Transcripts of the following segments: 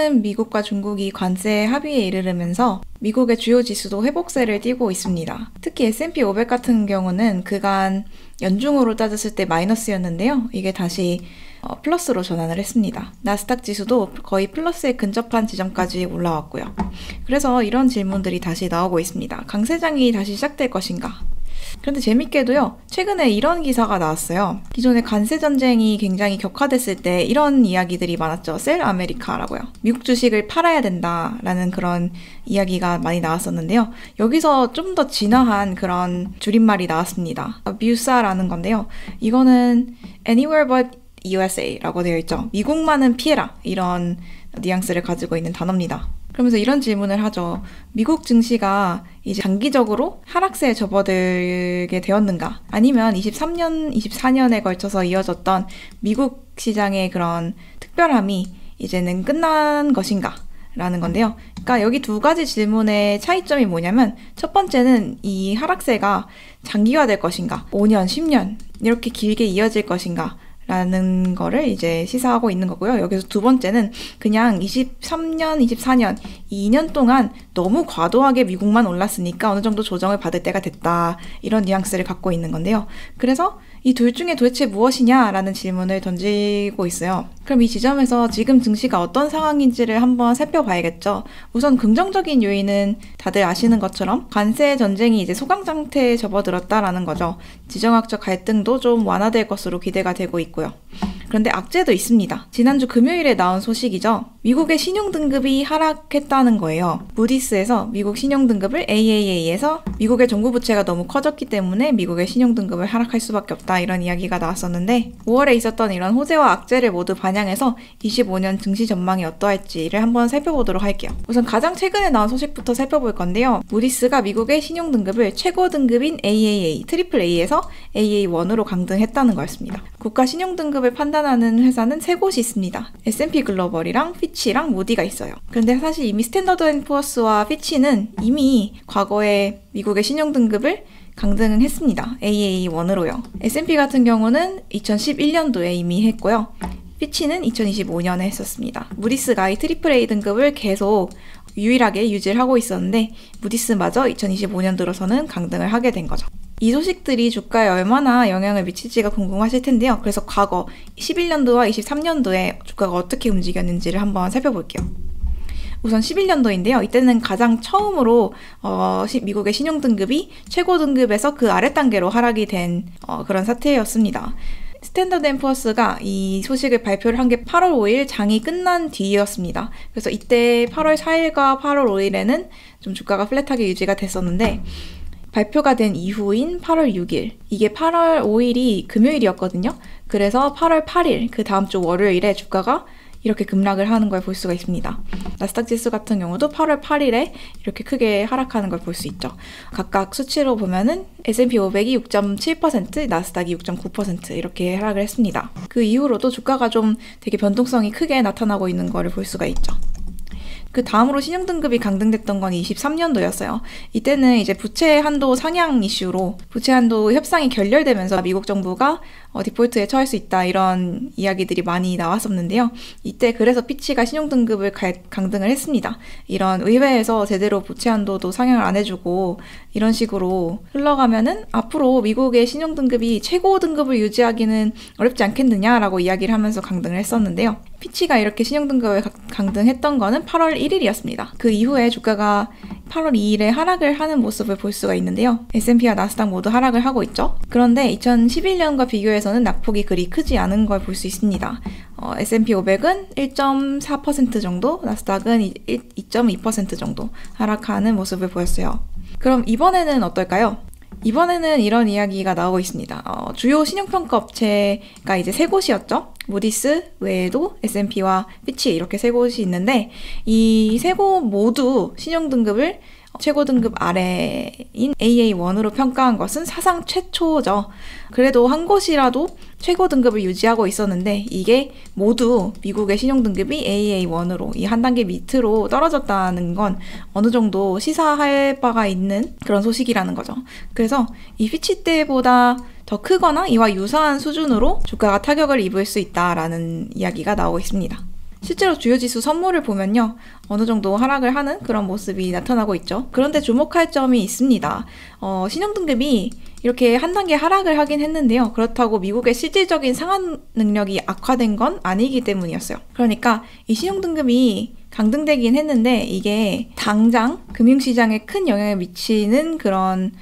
최근 미국과 중국이 관세 합의에 이르르면서 미국의 주요 지수도 회복세를 띠고 있습니다. 특히 S&P 500 같은 경우는 그간 연중으로 따졌을 때 마이너스였는데요. 이게 다시 플러스로 전환을 했습니다. 나스닥 지수도 거의 플러스에 근접한 지점까지 올라왔고요. 그래서 이런 질문들이 다시 나오고 있습니다. 강세장이 다시 시작될 것인가? 그런데 재밌게도요, 최근에 이런 기사가 나왔어요. 기존에 관세 전쟁이 굉장히 격화됐을 때 이런 이야기들이 많았죠. 셀 아메리카라고요. 미국 주식을 팔아야 된다라는 그런 이야기가 많이 나왔었는데요. 여기서 좀 더 진화한 그런 줄임말이 나왔습니다. 뮤사라는 건데요. 이거는 anywhere but USA라고 되어 있죠. 미국만은 피해라, 이런 뉘앙스를 가지고 있는 단어입니다. 그러면서 이런 질문을 하죠. 미국 증시가 이제 장기적으로 하락세에 접어들게 되었는가? 아니면 23년, 24년에 걸쳐서 이어졌던 미국 시장의 그런 특별함이 이제는 끝난 것인가? 라는 건데요. 그러니까 여기 두 가지 질문의 차이점이 뭐냐면, 첫 번째는 이 하락세가 장기화될 것인가? 5년, 10년 이렇게 길게 이어질 것인가? 라는 거를 이제 시사하고 있는 거고요. 여기서 두 번째는 그냥 23년, 24년, 2년 동안 너무 과도하게 미국만 올랐으니까 어느 정도 조정을 받을 때가 됐다. 이런 뉘앙스를 갖고 있는 건데요. 그래서 이 둘 중에 도대체 무엇이냐라는 질문을 던지고 있어요. 그럼 이 지점에서 지금 증시가 어떤 상황인지를 한번 살펴봐야겠죠. 우선 긍정적인 요인은 다들 아시는 것처럼 관세 전쟁이 이제 소강 상태에 접어들었다라는 거죠. 지정학적 갈등도 좀 완화될 것으로 기대가 되고 있고요. 그런데 악재도 있습니다. 지난주 금요일에 나온 소식이죠. 미국의 신용등급이 하락했다는 거예요. 무디스에서 미국 신용등급을 AAA에서 미국의 정부 부채가 너무 커졌기 때문에 미국의 신용등급을 하락할 수밖에 없다, 이런 이야기가 나왔었는데, 5월에 있었던 이런 호재와 악재를 모두 반영해서 25년 증시 전망이 어떠할지를 한번 살펴보도록 할게요. 우선 가장 최근에 나온 소식부터 살펴볼 건데요. 무디스가 미국의 신용등급을 최고 등급인 AAA, AAA에서 AA1으로 강등했다는 거였습니다. 국가 신용등급을 판단하는 회사는 세 곳이 있습니다. S&P 글로벌이랑 피치랑 무디가 있어요. 그런데 사실 이미 스탠더드 앤 푸어스와 피치는 이미 과거에 미국의 신용등급을 강등은 했습니다. AA1으로요. S&P 같은 경우는 2011년도에 이미 했고요. 피치는 2025년에 했었습니다. 무디스가 이 AAA 등급을 계속 유일하게 유지를 하고 있었는데, 무디스마저 2025년 들어서는 강등을 하게 된 거죠. 이 소식들이 주가에 얼마나 영향을 미칠지가 궁금하실 텐데요. 그래서 과거 11년도와 23년도에 주가가 어떻게 움직였는지를 한번 살펴볼게요. 우선 11년도인데요. 이때는 가장 처음으로 미국의 신용등급이 최고 등급에서 그 아래 단계로 하락이 된 그런 사태였습니다. 스탠더드 앤 푸어스가 이 소식을 발표를 한 게 8월 5일 장이 끝난 뒤였습니다. 그래서 이때 8월 4일과 8월 5일에는 좀 주가가 플랫하게 유지가 됐었는데, 발표가 된 이후인 8월 6일, 이게 8월 5일이 금요일이었거든요. 그래서 8월 8일, 그 다음 주 월요일에 주가가 이렇게 급락을 하는 걸 볼 수가 있습니다. 나스닥 지수 같은 경우도 8월 8일에 이렇게 크게 하락하는 걸 볼 수 있죠. 각각 수치로 보면은 S&P 500이 6.7%, 나스닥이 6.9% 이렇게 하락을 했습니다. 그 이후로도 주가가 좀 되게 변동성이 크게 나타나고 있는 걸 볼 수가 있죠. 그 다음으로 신용등급이 강등됐던 건 23년도였어요. 이때는 이제 부채 한도 상향 이슈로 부채 한도 협상이 결렬되면서 미국 정부가 디폴트에 처할 수 있다, 이런 이야기들이 많이 나왔었는데요. 이때 그래서 피치가 신용등급을 강등을 했습니다. 이런 의회에서 제대로 부채 한도도 상향을 안 해주고 이런 식으로 흘러가면은 앞으로 미국의 신용등급이 최고 등급을 유지하기는 어렵지 않겠느냐라고 이야기를 하면서 강등을 했었는데요. 피치가 이렇게 신용등급을 강등했던 거는 8월 1일이었습니다. 그 이후에 주가가 8월 2일에 하락을 하는 모습을 볼 수가 있는데요. S&P와 나스닥 모두 하락을 하고 있죠. 그런데 2011년과 비교해서는 낙폭이 그리 크지 않은 걸 볼 수 있습니다. S&P 500은 1.4% 정도, 나스닥은 2.2% 정도 하락하는 모습을 보였어요. 그럼 이번에는 어떨까요? 이번에는 이런 이야기가 나오고 있습니다. 주요 신용평가 업체가 이제 세 곳이었죠. 무디스 외에도 S&P와 피치 이렇게 세 곳이 있는데, 이 세 곳 모두 신용등급을 최고 등급 아래인 AA1으로 평가한 것은 사상 최초죠. 그래도 한 곳이라도 최고 등급을 유지하고 있었는데, 이게 모두 미국의 신용등급이 AA1으로 이 한 단계 밑으로 떨어졌다는 건 어느 정도 시사할 바가 있는 그런 소식이라는 거죠. 그래서 이 피치 때보다 더 크거나 이와 유사한 수준으로 주가가 타격을 입을 수 있다라는 이야기가 나오고 있습니다. 실제로 주요 지수 선물을 보면요. 어느 정도 하락을 하는 그런 모습이 나타나고 있죠. 그런데 주목할 점이 있습니다. 신용등급이 이렇게 한 단계 하락을 하긴 했는데요. 그렇다고 미국의 실질적인 상환 능력이 악화된 건 아니기 때문이었어요. 그러니까 이 신용등급이 강등되긴 했는데 이게 당장 금융시장에 큰 영향을 미치는 그런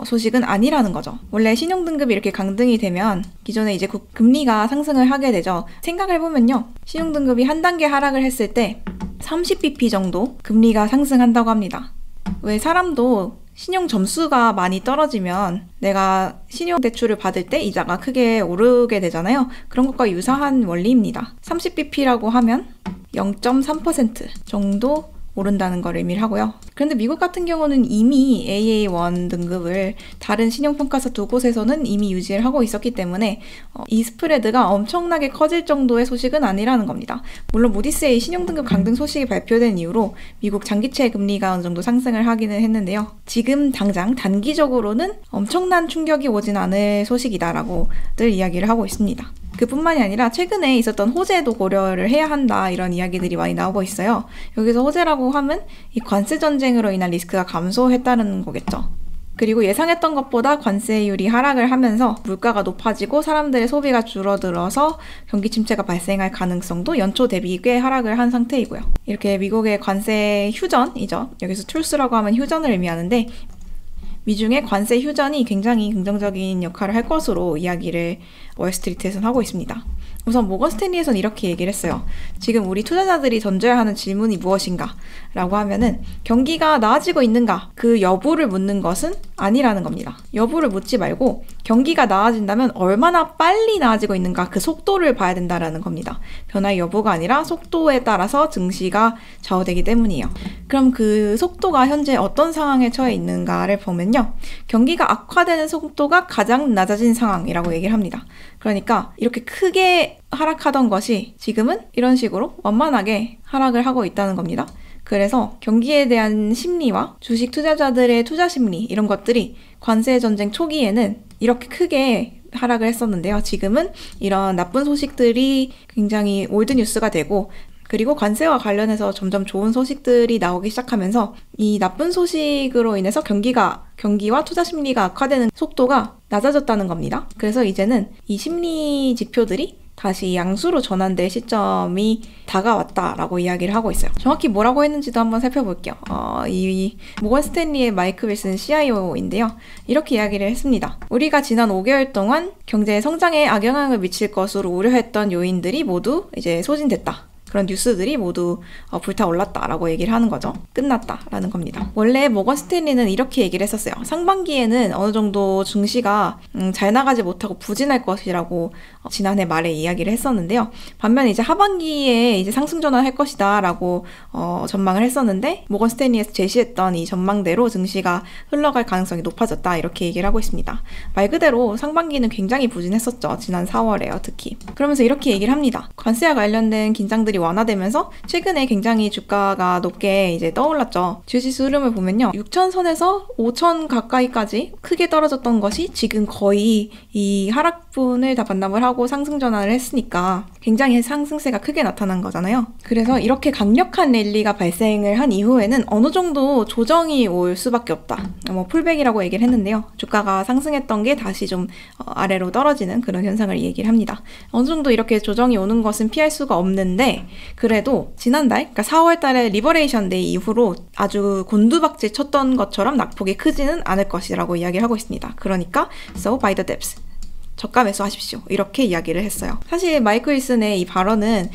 소식은 아니라는 거죠. 원래 신용등급이 이렇게 강등이 되면 기존에 이제 금리가 상승을 하게 되죠. 생각을 해보면요. 신용등급이 한 단계 하락을 했을 때 30bp 정도 금리가 상승한다고 합니다. 왜 사람도 신용 점수가 많이 떨어지면 내가 신용대출을 받을 때 이자가 크게 오르게 되잖아요. 그런 것과 유사한 원리입니다. 30bp라고 하면 0.3% 정도 오른다는 걸 의미를 하고요. 그런데 미국 같은 경우는 이미 AA1 등급을 다른 신용평가사 두 곳에서는 이미 유지를 하고 있었기 때문에 이 스프레드가 엄청나게 커질 정도의 소식은 아니라는 겁니다. 물론 무디스의 신용등급 강등 소식이 발표된 이후로 미국 장기채 금리가 어느 정도 상승을 하기는 했는데요. 지금 당장 단기적으로는 엄청난 충격이 오진 않을 소식이다라고 늘 이야기를 하고 있습니다. 그뿐만이 아니라 최근에 있었던 호재도 고려를 해야 한다 이런 이야기들이 많이 나오고 있어요. 여기서 호재라고 하면 이 관세 전쟁으로 인한 리스크가 감소했다는 거겠죠. 그리고 예상했던 것보다 관세율이 하락을 하면서 물가가 높아지고 사람들의 소비가 줄어들어서 경기 침체가 발생할 가능성도 연초 대비 꽤 하락을 한 상태이고요. 이렇게 미국의 관세 휴전이죠. 여기서 truce라고 하면 휴전을 의미하는데 미중의 관세 휴전이 굉장히 긍정적인 역할을 할 것으로 이야기를 월스트리트에서는 하고 있습니다. 우선 모건 스탠리에서는 이렇게 얘기를 했어요. 지금 우리 투자자들이 던져야 하는 질문이 무엇인가? 라고 하면은 경기가 나아지고 있는가? 그 여부를 묻는 것은 아니라는 겁니다. 여부를 묻지 말고 경기가 나아진다면 얼마나 빨리 나아지고 있는가? 그 속도를 봐야 된다라는 겁니다. 변화의 여부가 아니라 속도에 따라서 증시가 좌우되기 때문이에요. 그럼 그 속도가 현재 어떤 상황에 처해 있는가를 보면요. 경기가 악화되는 속도가 가장 낮아진 상황이라고 얘기를 합니다. 그러니까 이렇게 크게 하락하던 것이 지금은 이런 식으로 완만하게 하락을 하고 있다는 겁니다. 그래서 경기에 대한 심리와 주식 투자자들의 투자 심리 이런 것들이 관세 전쟁 초기에는 이렇게 크게 하락을 했었는데요. 지금은 이런 나쁜 소식들이 굉장히 올드 뉴스가 되고 그리고 관세와 관련해서 점점 좋은 소식들이 나오기 시작하면서 이 나쁜 소식으로 인해서 경기와 투자 심리가 악화되는 속도가 낮아졌다는 겁니다. 그래서 이제는 이 심리 지표들이 다시 양수로 전환될 시점이 다가왔다라고 이야기를 하고 있어요. 정확히 뭐라고 했는지도 한번 살펴볼게요. 이 모건 스탠리의 마이크 윌슨 CIO인데요. 이렇게 이야기를 했습니다. 우리가 지난 5개월 동안 경제 성장에 악영향을 미칠 것으로 우려했던 요인들이 모두 이제 소진됐다. 그런 뉴스들이 모두 불타올랐다라고 얘기를 하는 거죠. 끝났다라는 겁니다. 원래 모건 스탠리는 이렇게 얘기를 했었어요. 상반기에는 어느 정도 증시가 잘 나가지 못하고 부진할 것이라고 지난해 말에 이야기를 했었는데요. 반면 이제 하반기에 이제 상승 전환할 것이다라고 전망을 했었는데 모건 스탠리에서 제시했던 이 전망대로 증시가 흘러갈 가능성이 높아졌다 이렇게 얘기를 하고 있습니다. 말 그대로 상반기는 굉장히 부진했었죠. 지난 4월에요, 특히. 그러면서 이렇게 얘기를 합니다. 관세와 관련된 긴장들이 완화되면서 최근에 굉장히 주가가 높게 이제 떠올랐죠. 주지수 흐름을 보면요. 6,000선에서 5,000 가까이까지 크게 떨어졌던 것이 지금 거의 이 하락분을 다 반납을 하고 상승 전환을 했으니까 굉장히 상승세가 크게 나타난 거잖아요. 그래서 이렇게 강력한 랠리가 발생을 한 이후에는 어느 정도 조정이 올 수밖에 없다. 풀백이라고 얘기를 했는데요. 주가가 상승했던 게 다시 좀 아래로 떨어지는 그런 현상을 얘기를 합니다. 어느 정도 이렇게 조정이 오는 것은 피할 수가 없는데 그래도 지난달, 그러니까 4월 달에 리버레이션 데이 이후로 아주 곤두박질 쳤던 것처럼 낙폭이 크지는 않을 것이라고 이야기를 하고 있습니다. 그러니까 so buy the dips. 저가 매수하십시오. 이렇게 이야기를 했어요. 사실 마이크 윌슨의 이 발언은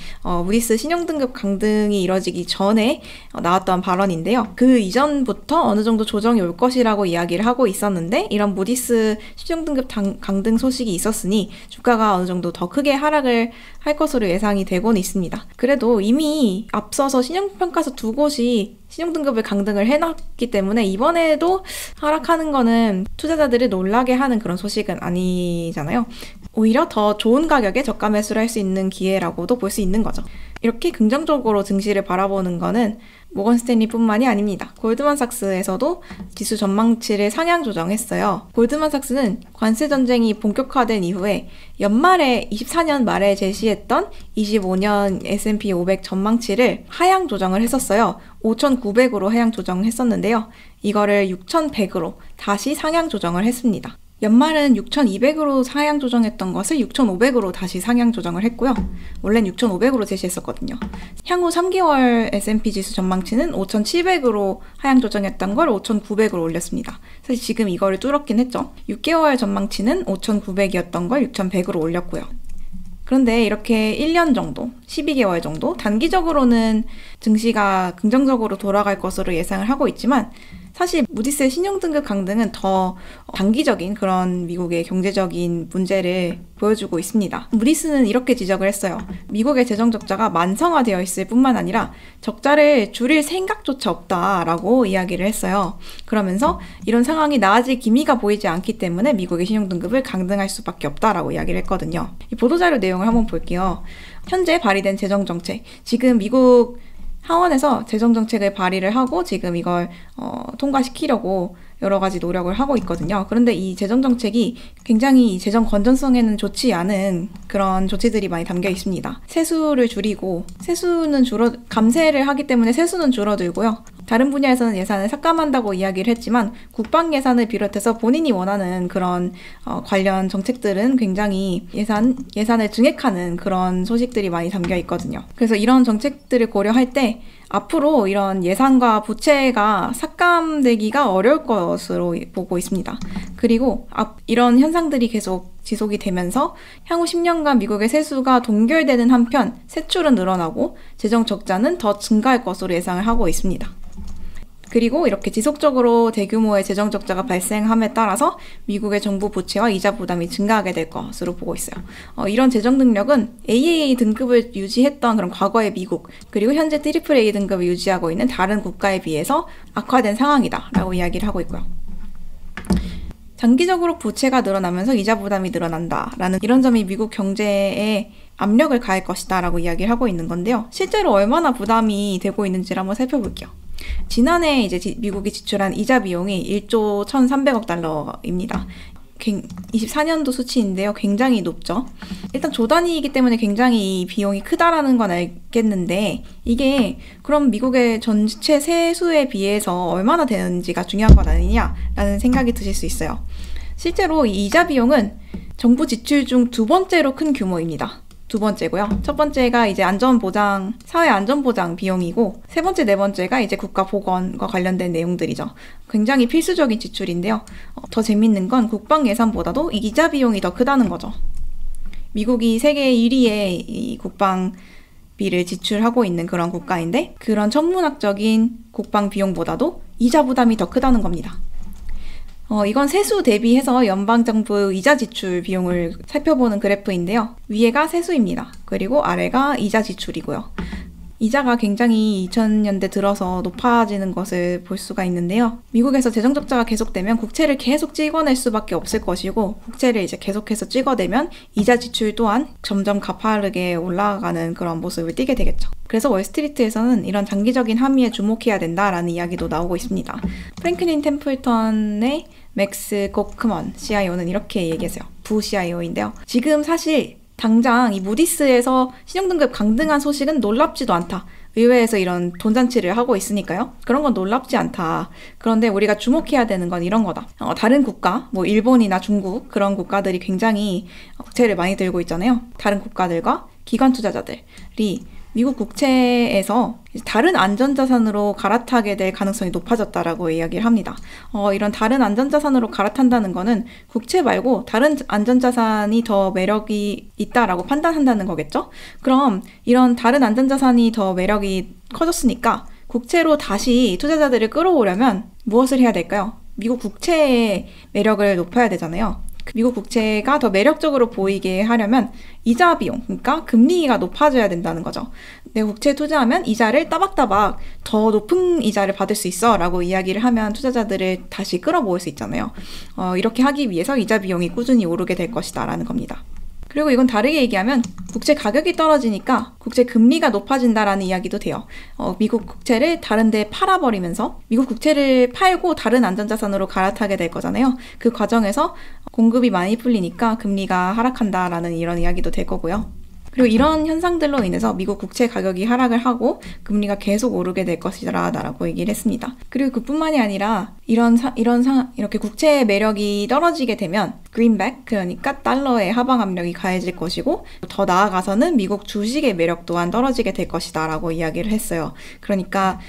무디스 신용등급 강등이 이뤄지기 전에 나왔던 발언인데요. 그 이전부터 어느 정도 조정이 올 것이라고 이야기를 하고 있었는데 이런 무디스 신용등급 강등 소식이 있었으니 주가가 어느 정도 더 크게 하락을 할 것으로 예상이 되고는 있습니다. 그래도 이미 앞서서 신용평가사 두 곳이 신용등급을 강등을 해놨기 때문에 이번에도 하락하는 거는 투자자들을 놀라게 하는 그런 소식은 아니잖아요. 오히려 더 좋은 가격에 저가 매수를 할 수 있는 기회라고도 볼 수 있는 거죠. 이렇게 긍정적으로 증시를 바라보는 거는 모건 스탠리뿐만이 아닙니다. 골드만삭스에서도 지수 전망치를 상향 조정했어요. 골드만삭스는 관세 전쟁이 본격화된 이후에 연말에 24년 말에 제시했던 25년 S&P 500 전망치를 하향 조정을 했었어요. 5,900으로 하향 조정했었는데요. 이거를 6,100으로 다시 상향 조정을 했습니다. 연말은 6,200으로 상향 조정했던 것을 6,500으로 다시 상향 조정을 했고요. 원래는 6,500으로 제시했었거든요. 향후 3개월 S&P 지수 전망치는 5,700으로 하향 조정했던 걸 5,900으로 올렸습니다. 사실 지금 이거를 뚫었긴 했죠. 6개월 전망치는 5,900이었던 걸 6,100으로 올렸고요. 그런데 이렇게 1년 정도, 12개월 정도 단기적으로는 증시가 긍정적으로 돌아갈 것으로 예상을 하고 있지만 사실 무디스의 신용등급 강등은 더 단기적인 그런 미국의 경제적인 문제를 보여주고 있습니다. 무디스는 이렇게 지적을 했어요. 미국의 재정 적자가 만성화되어 있을 뿐만 아니라 적자를 줄일 생각조차 없다라고 이야기를 했어요. 그러면서 이런 상황이 나아질 기미가 보이지 않기 때문에 미국의 신용등급을 강등할 수밖에 없다라고 이야기를 했거든요. 이 보도자료 내용을 한번 볼게요. 현재 발의된 재정정책, 지금 미국 하원에서 재정정책을 발의를 하고 지금 이걸 통과시키려고 여러 가지 노력을 하고 있거든요. 그런데 이 재정정책이 굉장히 재정 건전성에는 좋지 않은 그런 조치들이 많이 담겨 있습니다. 세수를 줄이고, 감세를 하기 때문에 세수는 줄어들고요. 다른 분야에서는 예산을 삭감한다고 이야기를 했지만 국방 예산을 비롯해서 본인이 원하는 그런 관련 정책들은 굉장히 예산을 증액하는 그런 소식들이 많이 담겨 있거든요. 그래서 이런 정책들을 고려할 때 앞으로 이런 예산과 부채가 삭감되기가 어려울 것으로 보고 있습니다. 그리고 이런 현상들이 계속 지속이 되면서 향후 10년간 미국의 세수가 동결되는 한편 세출은 늘어나고 재정 적자는 더 증가할 것으로 예상을 하고 있습니다. 그리고 이렇게 지속적으로 대규모의 재정 적자가 발생함에 따라서 미국의 정부 부채와 이자 부담이 증가하게 될 것으로 보고 있어요. 이런 재정 능력은 AAA 등급을 유지했던 그런 과거의 미국, 그리고 현재 AAA 등급을 유지하고 있는 다른 국가에 비해서 악화된 상황이다라고 이야기를 하고 있고요. 장기적으로 부채가 늘어나면서 이자 부담이 늘어난다라는 이런 점이 미국 경제에 압력을 가할 것이다 라고 이야기를 하고 있는 건데요. 실제로 얼마나 부담이 되고 있는지를 한번 살펴볼게요. 지난해 이제 미국이 지출한 이자 비용이 1조 1,300억 달러입니다. 24년도 수치인데요. 굉장히 높죠. 일단 조 단위이기 때문에 굉장히 이 비용이 크다라는 건 알겠는데 이게 그럼 미국의 전체 세수에 비해서 얼마나 되는지가 중요한 건 아니냐라는 생각이 드실 수 있어요. 실제로 이 이자 비용은 정부 지출 중 두 번째로 큰 규모입니다. 두 번째고요. 첫 번째가 이제 사회 안전보장 비용이고, 세 번째, 네 번째가 이제 국가 보건과 관련된 내용들이죠. 굉장히 필수적인 지출인데요. 더 재밌는 건 국방 예산보다도 이 이자 비용이 더 크다는 거죠. 미국이 세계 1위의 이 국방비를 지출하고 있는 그런 국가인데, 그런 천문학적인 국방 비용보다도 이자 부담이 더 크다는 겁니다. 이건 세수 대비해서 연방정부 이자 지출 비용을 살펴보는 그래프인데요. 위에가 세수입니다. 그리고 아래가 이자 지출이고요. 이자가 굉장히 2000년대 들어서 높아지는 것을 볼 수가 있는데요. 미국에서 재정 적자가 계속되면 국채를 계속 찍어낼 수밖에 없을 것이고, 국채를 이제 계속해서 찍어내면 이자 지출 또한 점점 가파르게 올라가는 그런 모습을 띠게 되겠죠. 그래서 월스트리트에서는 이런 장기적인 함의에 주목해야 된다라는 이야기도 나오고 있습니다. 프랭클린 템플턴의 맥스 코크먼 CIO는 이렇게 얘기했어요. 부 CIO인데요. 지금 사실 당장 이 무디스에서 신용등급 강등한 소식은 놀랍지도 않다. 의회에서 이런 돈잔치를 하고 있으니까요. 그런 건 놀랍지 않다. 그런데 우리가 주목해야 되는 건 이런 거다. 다른 국가, 뭐 일본이나 중국 그런 국가들이 굉장히 국채를 많이 들고 있잖아요. 다른 국가들과 기관 투자자들이 미국 국채에서 다른 안전자산으로 갈아타게 될 가능성이 높아졌다라고 이야기를 합니다. 이런 다른 안전자산으로 갈아탄다는 거는 국채 말고 다른 안전자산이 더 매력이 있다라고 판단한다는 거겠죠? 그럼 이런 다른 안전자산이 더 매력이 커졌으니까 국채로 다시 투자자들을 끌어오려면 무엇을 해야 될까요? 미국 국채의 매력을 높여야 되잖아요. 미국 국채가 더 매력적으로 보이게 하려면 이자 비용, 그러니까 금리가 높아져야 된다는 거죠. 내 국채에 투자하면 이자를 따박따박 더 높은 이자를 받을 수 있어 라고 이야기를 하면 투자자들을 다시 끌어모을 수 있잖아요. 이렇게 하기 위해서 이자 비용이 꾸준히 오르게 될 것이다 라는 겁니다. 그리고 이건 다르게 얘기하면 국채 가격이 떨어지니까 국채 금리가 높아진다라는 이야기도 돼요. 미국 국채를 다른 데 팔아버리면서 미국 국채를 팔고 다른 안전자산으로 갈아타게 될 거잖아요. 그 과정에서 공급이 많이 풀리니까 금리가 하락한다라는 이런 이야기도 될 거고요. 그리고 이런 현상들로 인해서 미국 국채 가격이 하락을 하고 금리가 계속 오르게 될 것이라고 얘기를 했습니다. 그리고 그뿐만이 아니라 이렇게 국채의 매력이 떨어지게 되면 greenback, 그러니까 달러의 하방 압력이 가해질 것이고 더 나아가서는 미국 주식의 매력 또한 떨어지게 될 것이다 라고 이야기를 했어요. 그러니까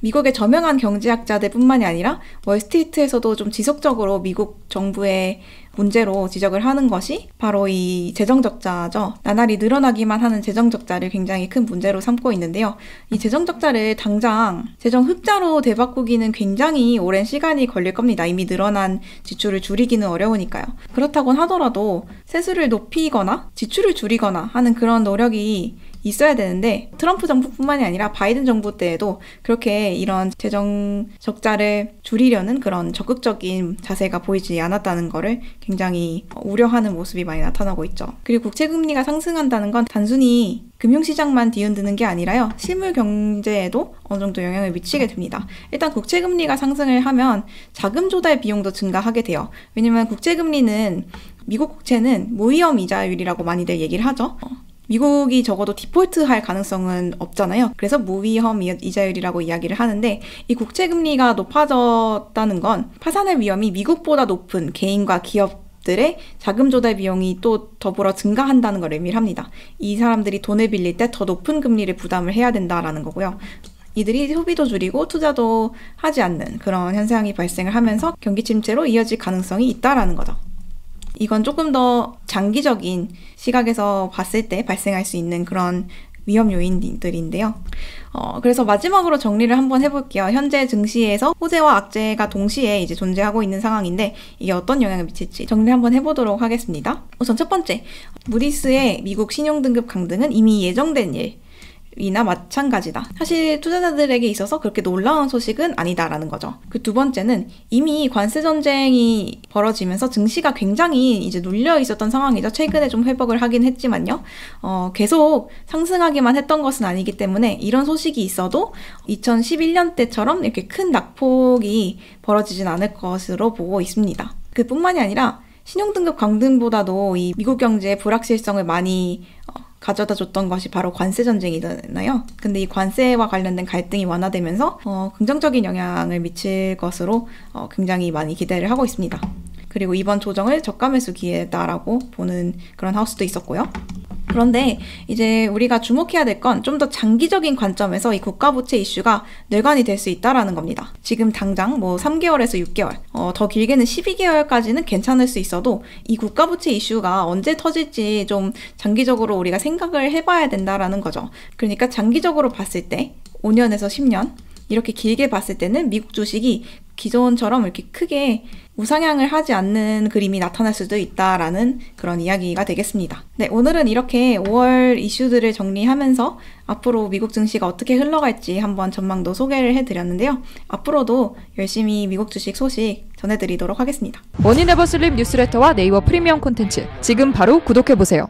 미국의 저명한 경제학자들 뿐만이 아니라 월스트리트에서도 좀 지속적으로 미국 정부의 문제로 지적을 하는 것이 바로 이 재정적자죠. 나날이 늘어나기만 하는 재정적자를 굉장히 큰 문제로 삼고 있는데요. 이 재정적자를 당장 재정흑자로 되바꾸기는 굉장히 오랜 시간이 걸릴 겁니다. 이미 늘어난 지출을 줄이기는 어려우니까요. 그렇다곤 하더라도 세수를 높이거나 지출을 줄이거나 하는 그런 노력이 있어야 되는데 트럼프 정부뿐만이 아니라 바이든 정부 때에도 그렇게 이런 재정 적자를 줄이려는 그런 적극적인 자세가 보이지 않았다는 거를 굉장히 우려하는 모습이 많이 나타나고 있죠. 그리고 국채금리가 상승한다는 건 단순히 금융시장만 뒤흔드는 게 아니라요. 실물 경제에도 어느 정도 영향을 미치게 됩니다. 일단 국채금리가 상승을 하면 자금 조달 비용도 증가하게 돼요. 왜냐면 국채금리는 미국 국채는 무위험 이자율이라고 많이들 얘기를 하죠. 미국이 적어도 디폴트할 가능성은 없잖아요. 그래서 무위험 이자율이라고 이야기를 하는데 이 국채금리가 높아졌다는 건 파산의 위험이 미국보다 높은 개인과 기업들의 자금 조달 비용이 또 더불어 증가한다는 걸 의미를 합니다. 이 사람들이 돈을 빌릴 때 더 높은 금리를 부담을 해야 된다라는 거고요. 이들이 소비도 줄이고 투자도 하지 않는 그런 현상이 발생을 하면서 경기 침체로 이어질 가능성이 있다라는 거죠. 이건 조금 더 장기적인 시각에서 봤을 때 발생할 수 있는 그런 위험 요인들인데요. 그래서 마지막으로 정리를 한번 해볼게요. 현재 증시에서 호재와 악재가 동시에 이제 존재하고 있는 상황인데 이게 어떤 영향을 미칠지 정리 한번 해보도록 하겠습니다. 우선 첫 번째, 무디스의 미국 신용등급 강등은 이미 예정된 일이나 마찬가지다. 사실 투자자들에게 있어서 그렇게 놀라운 소식은 아니다라는 거죠. 그 두 번째는 이미 관세 전쟁이 벌어지면서 증시가 굉장히 이제 눌려 있었던 상황이죠. 최근에 좀 회복을 하긴 했지만요. 계속 상승하기만 했던 것은 아니기 때문에 이런 소식이 있어도 2011년 때처럼 이렇게 큰 낙폭이 벌어지진 않을 것으로 보고 있습니다. 그뿐만이 아니라 신용등급 강등보다도 이 미국 경제의 불확실성을 많이 가져다 줬던 것이 바로 관세 전쟁이잖아요. 근데 이 관세와 관련된 갈등이 완화되면서 긍정적인 영향을 미칠 것으로 굉장히 많이 기대를 하고 있습니다. 그리고 이번 조정을 저가 매수 기회다라고 보는 그런 하우스도 있었고요. 그런데 이제 우리가 주목해야 될 건 좀 더 장기적인 관점에서 이 국가부채 이슈가 뇌관이 될 수 있다라는 겁니다. 지금 당장 뭐 3개월에서 6개월, 더 길게는 12개월까지는 괜찮을 수 있어도 이 국가부채 이슈가 언제 터질지 좀 장기적으로 우리가 생각을 해봐야 된다라는 거죠. 그러니까 장기적으로 봤을 때 5년에서 10년 이렇게 길게 봤을 때는 미국 주식이 기존처럼 이렇게 크게 우상향을 하지 않는 그림이 나타날 수도 있다라는 그런 이야기가 되겠습니다. 네, 오늘은 이렇게 5월 이슈들을 정리하면서 앞으로 미국 증시가 어떻게 흘러갈지 한번 전망도 소개를 해드렸는데요. 앞으로도 열심히 미국 주식 소식 전해드리도록 하겠습니다. 머니네버슬립 뉴스레터와 네이버 프리미엄 콘텐츠 지금 바로 구독해보세요.